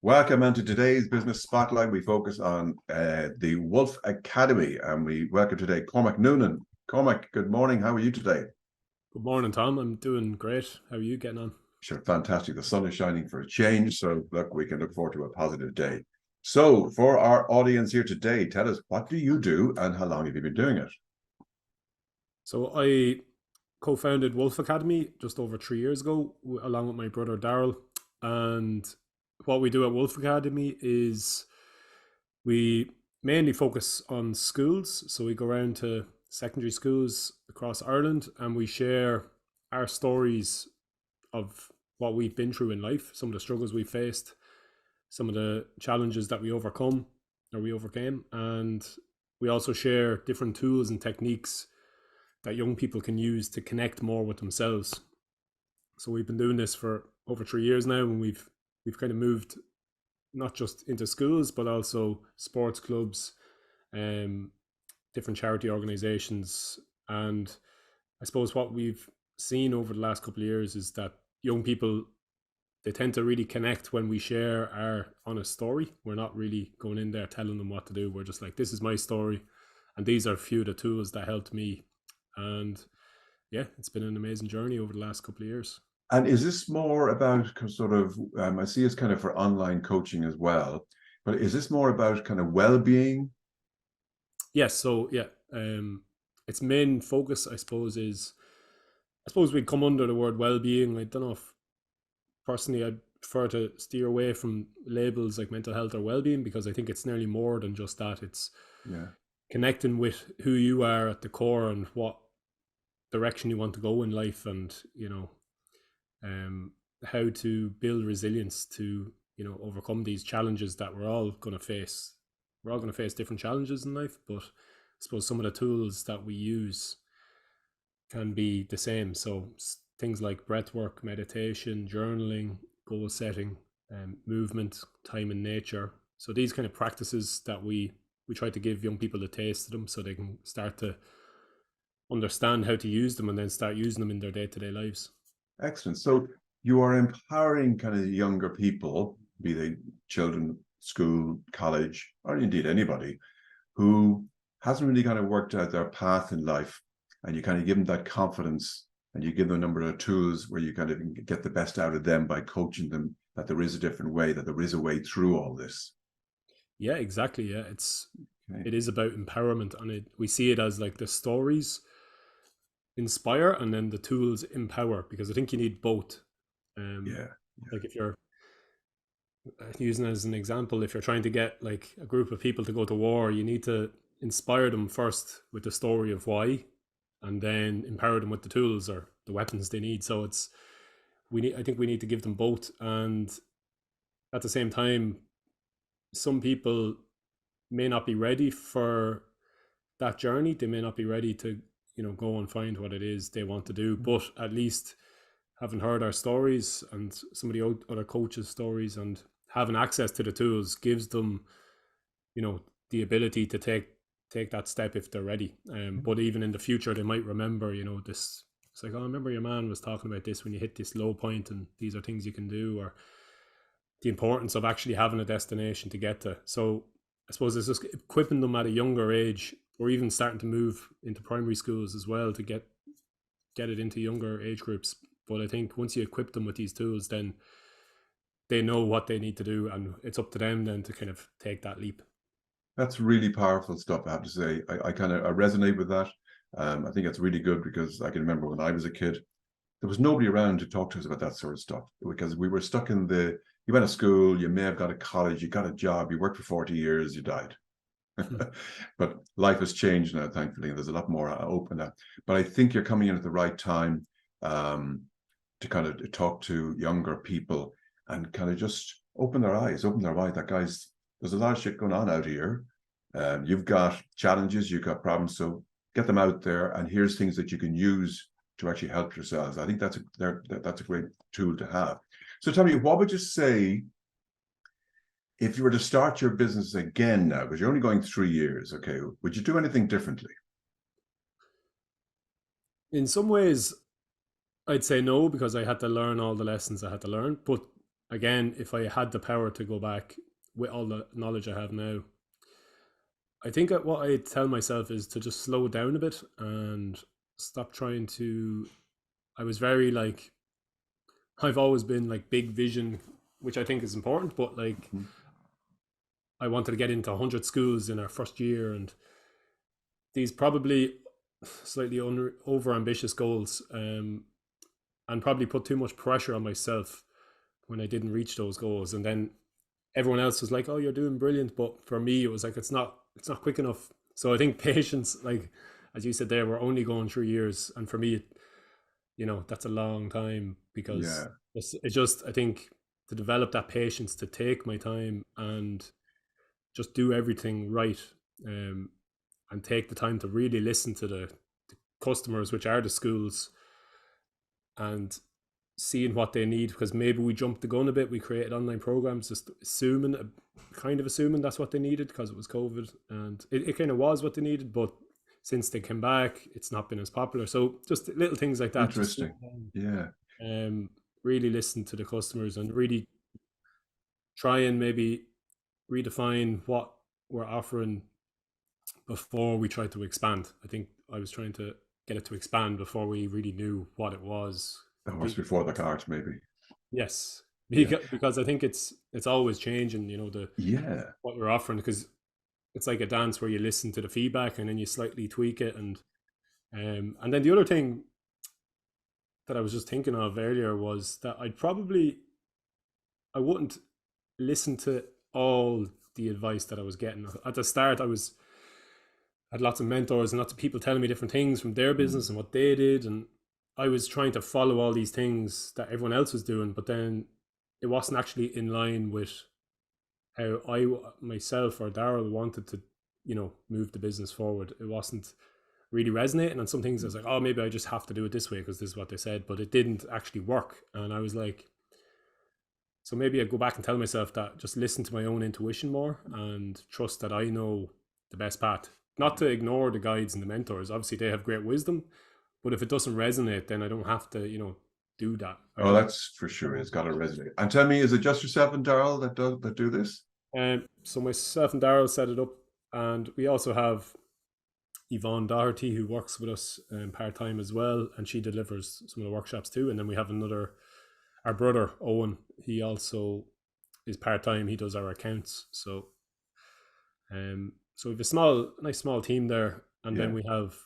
Welcome into today's Business Spotlight. We focus on the Wolf Academy, and we welcome today Cormac Noonan. Cormac, good morning. How are you today? Good morning, Tom. I'm doing great. How are you getting on? Sure, fantastic. The sun is shining for a change, so look, we can look forward to a positive day. So, for our audience here today, tell us, what do you do and how long have you been doing it? So I co-founded Wolf Academy just over 3 years ago, along with my brother Daryl. And what we do at Wolf Academy is we mainly focus on schools. So we go around to secondary schools across Ireland and we share our stories of what we've been through in life, some of the struggles we faced, some of the challenges that we overcame, and we also share different tools and techniques that young people can use to connect more with themselves. So we've been doing this for over 3 years now, and we've kind of moved not just into schools but also sports clubs, um, different charity organizations, and I suppose what we've seen over the last couple of years is that young people, they tend to really connect when we share our honest story. We're not really going in there telling them what to do. We're just like, this is my story, and these are a few of the tools that helped me. And yeah, it's been an amazing journey over the last couple of years. And is this more about sort of, I see it's kind of for online coaching as well, but is this more about kind of well-being? Yes, so yeah, its main focus, I suppose, is I suppose we'd come under the word well-being. I don't know if personally I'd prefer to steer away from labels like mental health or well-being, because I think it's nearly more than just that. It's Yeah. connecting with who you are at the core and what direction you want to go in life, and um, how to build resilience to overcome these challenges that we're all going to face. We're all going to face different challenges in life, but I suppose some of the tools that we use can be the same. So things like breath work, meditation, journaling, goal setting, movement, time in nature. So these kind of practices that we try to give young people a taste of them, so they can start to understand how to use them and then start using them in their day-to-day lives. Excellent. So you are empowering kind of younger people, be they children, school, college, or indeed anybody who hasn't really kind of worked out their path in life. And you kind of give them that confidence and you give them a number of tools where you kind of get the best out of them by coaching them that there is a different way, that there is a way through all this. Yeah, exactly. Yeah, Okay. it is about empowerment, and we see it as like the stories inspire and then the tools empower, because I think you need both. um Yeah. like if you're using it as an example, if you're trying to get like a group of people to go to war, you need to inspire them first with the story of why, and then empower them with the tools or the weapons they need. So it's we need I think we need to give them both. And at the same time, some people may not be ready for that journey. They may not be ready to go and find what it is they want to do, but at least having heard our stories and some of the other coaches' stories and having access to the tools gives them, you know, the ability to take that step if they're ready. But even in the future, they might remember, this. It's like, oh, I remember your man was talking about this when you hit this low point, and these are things you can do, or the importance of actually having a destination to get to. So I suppose it's just equipping them at a younger age, or even starting to move into primary schools as well, to get it into younger age groups. But I think once you equip them with these tools, then they know what they need to do, and it's up to them then to kind of take that leap. That's really powerful stuff, I have to say. I kind of I resonate with that. I think it's really good because I can remember when I was a kid, there was nobody around to talk to us about that sort of stuff because we were stuck in you went to school, you may have got a college, you got a job, you worked for 40 years, you died. But life has changed now, thankfully, and there's a lot more open now. But I think you're coming in at the right time um, to kind of talk to younger people and kind of just open their eyes that guys, there's a lot of shit going on out here. You've got challenges, you've got problems, so get them out there, and here's things that you can use to actually help yourselves. I think that's a great tool to have. So tell me, what would you say if you were to start your business again now, because you're only going 3 years, okay, would you do anything differently? In some ways, I'd say no, because I had to learn all the lessons I had to learn. But again, if I had the power to go back with all the knowledge I have now, I think that what I tell myself is to just slow down a bit and stop trying to. I was very like, I've always been like big vision, which I think is important, but like Mhm. I wanted to get into 100 schools in our first year, and these probably slightly over ambitious goals, and probably put too much pressure on myself when I didn't reach those goals. And then everyone else was like, "Oh, you're doing brilliant," but for me, it was like it's not quick enough. So I think patience, like as you said, there we're only going 3 years, and for me, that's a long time because Yeah, it's just I think to develop that patience to take my time and just do everything right, um, and take the time to really listen to the customers, which are the schools, and seeing what they need, because maybe we jumped the gun a bit. We created online programs just assuming that's what they needed because it was COVID, and it kind of was what they needed, but since they came back it's not been as popular. So just little things like that, just interesting. Yeah, um, really listen to the customers and really try and maybe redefine what we're offering before we try to expand. I think I was trying to get it to expand before we really knew what it was the horse completely. before the cart, maybe. Yes, Yeah, because I think it's always changing. The yeah. what we're offering, because it's like a dance where you listen to the feedback and then you slightly tweak it, and then the other thing that I was just thinking of earlier was that I wouldn't listen to all the advice that I was getting at the start. Had lots of mentors and lots of people telling me different things from their business Mm. and what they did, and I was trying to follow all these things that everyone else was doing, but then it wasn't actually in line with how I myself or Daryl wanted to, move the business forward. It wasn't really resonating, and some things I was like, oh, maybe I just have to do it this way because this is what they said, but it didn't actually work, and I was like, so maybe I go back and tell myself that just listen to my own intuition more and trust that I know the best path. Not to ignore the guides and the mentors. Obviously, they have great wisdom, but if it doesn't resonate, then I don't have to, do that. I Oh, don't. that's for sure. It's got to resonate. And tell me, is it just yourself and Daryl that do this? So myself and Daryl set it up, and we also have Yvonne Doherty who works with us part time as well, and she delivers some of the workshops too. And then we have our brother Owen. He also is part time. He does our accounts. So we have nice small team there, and then Yeah. we have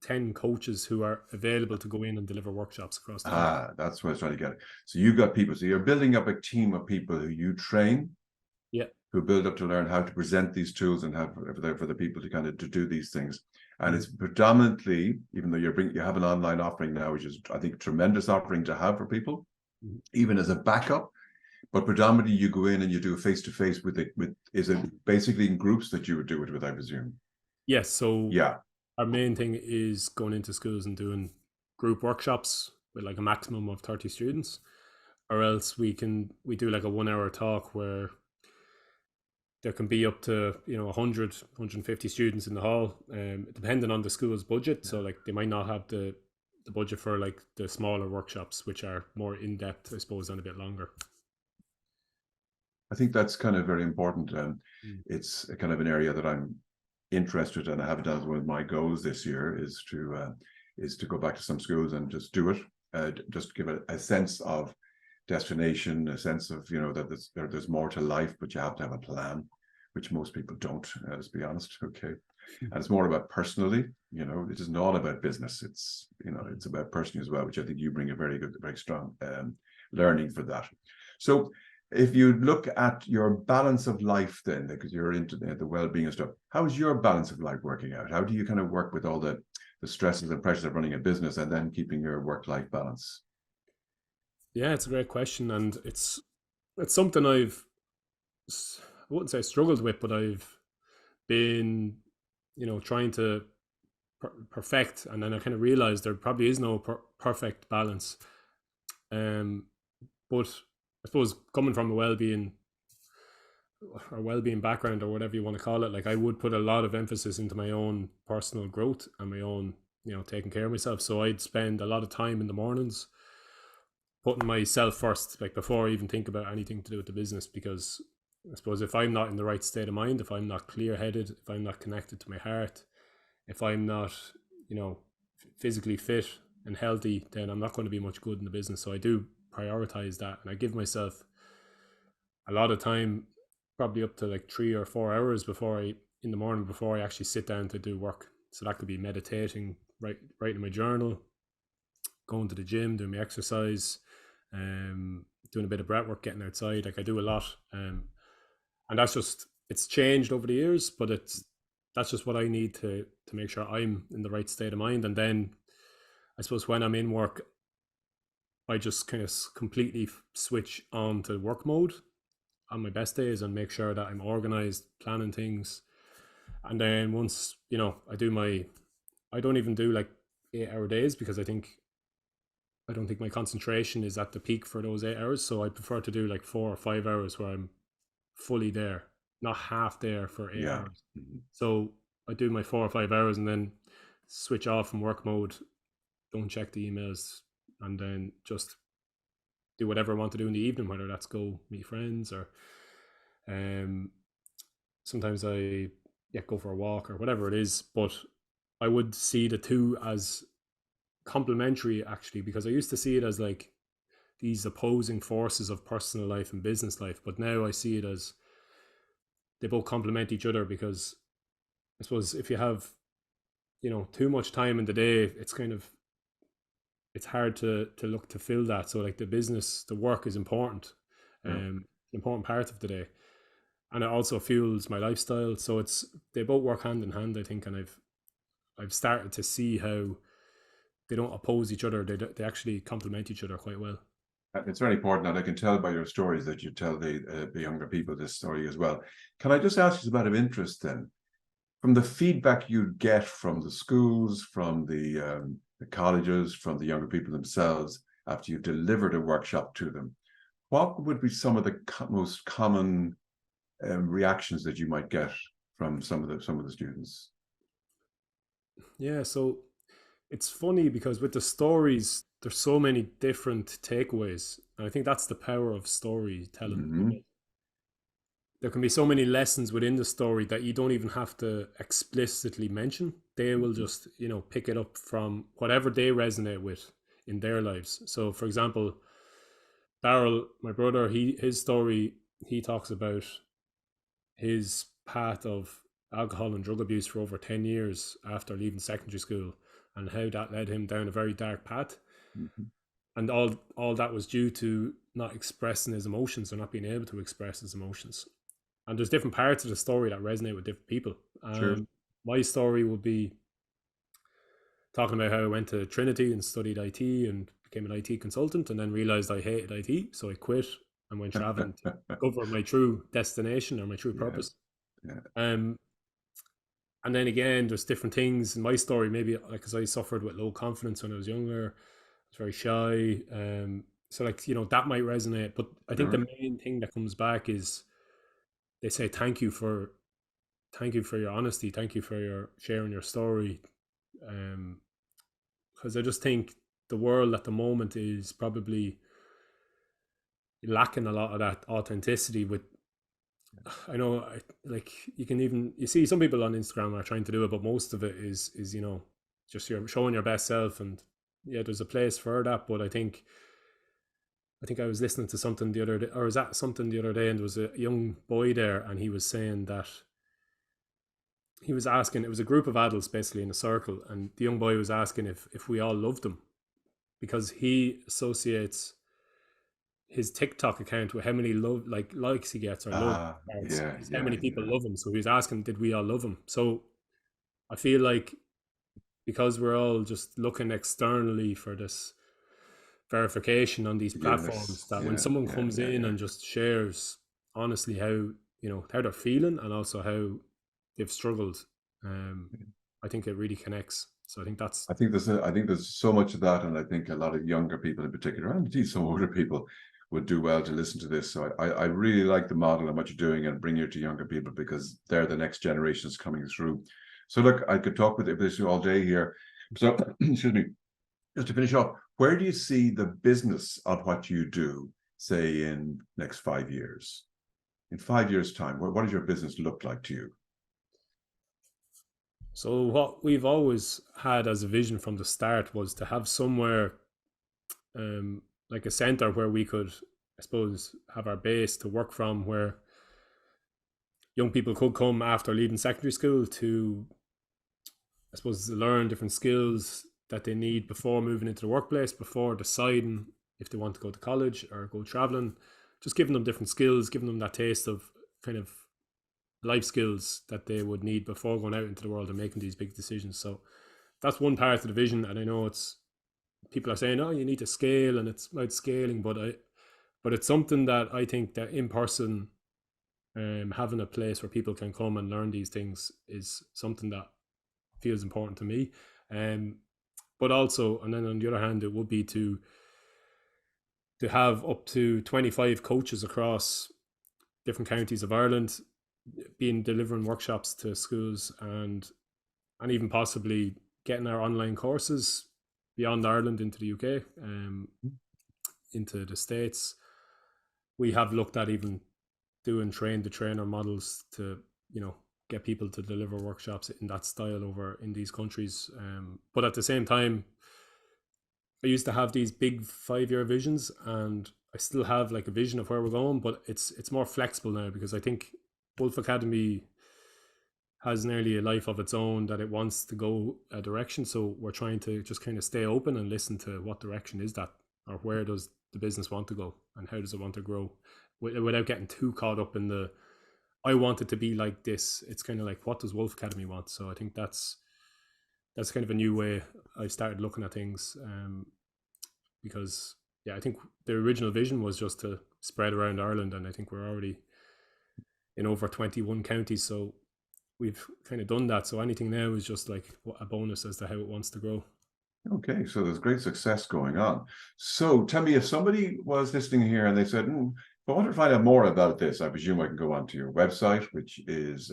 10 coaches who are available to go in and deliver workshops across the country. Ah, that's what I was trying to get. So you've got people. So you're building up a team of people who you train, Yeah. who build up to learn how to present these tools and have for the people to kind of to do these things. And Mhm. it's predominantly, even though you have an online offering now, which is I think a tremendous offering to have for people, Mhm. even as a backup. But predominantly, you go in and you do face to face with it. Is it basically in groups that you would do it with? I presume. Yes. So Yeah. our main thing is going into schools and doing group workshops with like a maximum of 30 students, or else we do like a 1 hour talk where there can be up to 100 students in the hall, depending on the school's budget. Yeah. So like they might not have the budget for like the smaller workshops, which are more in-depth, I suppose, and a bit longer. I think that's kind of very important. Mm. It's a kind of an area that I'm interested in. I have done as one of my goals this year is to go back to some schools and just do it, just give it a sense of destination, a sense of that there's more to life, but you have to have a plan, which most people don't. Let's be honest, okay. And it's more about personally. It is not about business. It's about personally as well, which I think you bring a very strong learning for that. So if you look at your balance of life then, because you're into the well-being and stuff, how is your balance of life working out? How do you kind of work with all the stresses and pressures of running a business and then keeping your work-life balance? Yeah, it's a great question, and it's something I wouldn't say struggled with, but I've been trying to perfect, and then I kind of realized there probably is no perfect balance. Um, but I suppose coming from a well-being background, or whatever you want to call it, like I would put a lot of emphasis into my own personal growth and my own taking care of myself. So I'd spend a lot of time in the mornings putting myself first, like before I even think about anything to do with the business, because I suppose if I'm not in the right state of mind, if I'm not clear headed, if I'm not connected to my heart, if I'm not, you know, physically fit and healthy, then I'm not going to be much good in the business. So I do prioritize that, and I give myself a lot of time, probably up to like 3 or 4 hours before I in the morning before I actually sit down to do work. So that could be meditating, writing my journal, going to the gym, doing my exercise, doing a bit of breath work, getting outside. Like I do a lot, and that's just it's changed over the years, but that's just what I need to make sure I'm in the right state of mind. And then I suppose when I'm in work, I just kind of completely switch on to work mode on my best days and make sure that I'm organized, planning things. And then once, I don't even do like 8 hour days because I don't think my concentration is at the peak for those 8 hours. So I prefer to do like 4 or 5 hours where I'm fully there, not half there for 8 hours. So I do my 4 or 5 hours and then switch off from work mode, don't check the emails, and then just do whatever I want to do in the evening, whether that's go meet friends or sometimes I go for a walk or whatever it is. But I would see the two as complementary actually, because I used to see it as like these opposing forces of personal life and business life, but now I see it as they both complement each other, because I suppose if you have too much time in the day, it's hard to look to fill that. So like the work is important, important part of the day, and it also fuels my lifestyle. So they both work hand in hand, I think, and I've started to see how they don't oppose each other. They actually complement each other quite well. It's very important, and I can tell by your stories that you tell the younger people this story as well. Can I just ask you a bit of interest then? From the feedback you get from the schools, from the colleges, from the younger people themselves, after you've delivered a workshop to them, what would be some of the most common reactions that you might get from some of the students? Yeah, so it's funny because with the stories, there's so many different takeaways, and I think that's the power of storytelling. Mm-hmm. There can be so many lessons within the story that you don't even have to explicitly mention. They will just pick it up from whatever they resonate with in their lives. So for example, Daryl, my brother, his story, he talks about his path of alcohol and drug abuse for over 10 years after leaving secondary school, and how that led him down a very dark path. Mm-hmm. And all that was due to not expressing his emotions or not being able to express his emotions. And there's different parts of the story that resonate with different people. Sure. My story would be talking about how I went to Trinity and studied IT and became an IT consultant, and then realized I hated IT, so I quit and went traveling to discover my true destination or my true purpose. And then again, there's different things in my story. Maybe because I suffered with low confidence when I was younger, I was very shy. So that might resonate. But I think the main thing that comes back is they say thank you for your honesty, thank you for your sharing your story. Because I just think the world at the moment is probably lacking a lot of that authenticity. I know, you see some people on Instagram are trying to do it, but most of it is just you're showing your best self, and yeah, there's a place for that. But I think I was listening to something the other day, or was at something the other day, and there was a young boy there, and he was saying that he was asking, it was a group of adults basically in a circle, and the young boy was asking if we all loved him, because he associates his TikTok account with how many likes he gets or how many people love him. So he was asking, did we all love him? So I feel like because we're all just looking externally for this verification on these platforms, that when someone comes in and just shares honestly how they're feeling and also how they've struggled, I think it really connects. So I think there's so much of that, and I think a lot of younger people in particular, and indeed some older people, would do well to listen to this. So I really like the model and what you're doing, and bring it to younger people, because they're the next generations coming through. So look, I could talk with this all day here. So excuse me. just to finish off, where do you see the business of what you do, say, in next 5 years? In 5 years' time, what does your business look like to you? So what we've always had as a vision from the start was to have somewhere, like a center where we could, I suppose, have our base to work from, where young people could come after leaving secondary school to, I suppose, learn different skills that they need before moving into the workplace, before deciding if they want to go to college or go traveling. Just giving them different skills, giving them that taste of kind of life skills that they would need before going out into the world and making these big decisions. So that's one part of the vision. And I know it's, people are saying, oh, you need to scale, and it's about scaling, but it's something that I think that in person, having a place where people can come and learn these things is something that feels important to me. But also, and then on the other hand, it would be to have up to 25 coaches across different counties of Ireland, delivering workshops to schools, and even possibly getting our online courses beyond Ireland into the UK, into the States. We have looked at even doing train the trainer models to, get people to deliver workshops in that style over in these countries. But at the same time, I used to have these big 5-year visions, and I still have like a vision of where we're going, but it's more flexible now, because I think Wolf Academy has nearly a life of its own, that it wants to go a direction. So we're trying to just kind of stay open and listen to what direction is that, or where does the business want to go, and how does it want to grow, without getting too caught up in the, I want it to be like this. It's kind of like, what does Wolf Academy want? So I think that's kind of a new way I started looking at things, because I think the original vision was just to spread around Ireland, and I think we're already in over 21 counties, so we've kind of done that. So anything now is just like a bonus as to how it wants to grow. Okay, so there's great success going on. So tell me, if somebody was listening here and they said, if I want to find out more about this, I presume I can go onto your website, which is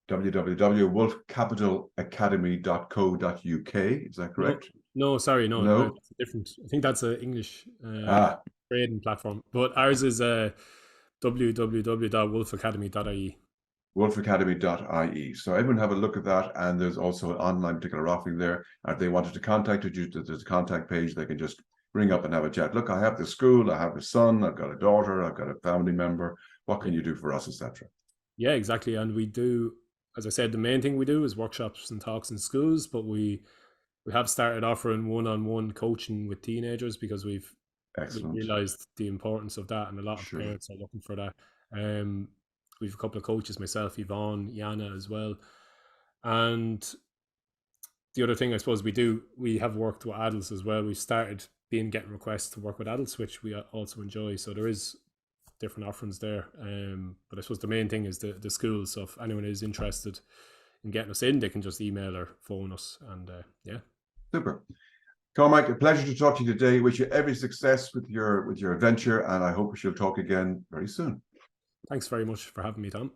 www.wolfcapitalacademy.co.uk. Is that correct? No, sorry, no, it's different. I think that's an English trading platform, but ours is www.wolfacademy.ie. wolfacademy.ie. So everyone have a look at that, and there's also an online particular offering there. And if they wanted to contact you, there's a contact page. They can just ring up and have a chat. Look, I have the school, I have a son, I've got a daughter, I've got a family member. What can you do for us, etc.? Yeah, exactly. And we do, as I said, the main thing we do is workshops and talks in schools, but we have started offering one-on-one coaching with teenagers, because we've realized the importance of that, and a lot of parents are looking for that. We've a couple of coaches, myself, Yvonne, Yana as well. And the other thing I suppose we have worked with adults as well. We started getting requests to work with adults, which we also enjoy. So there is different offerings there. But I suppose the main thing is the schools. So if anyone is interested in getting us in, they can just email or phone us. And Super. Cormac, a pleasure to talk to you today. Wish you every success with your adventure, and I hope we shall talk again very soon. Thanks very much for having me, Tom.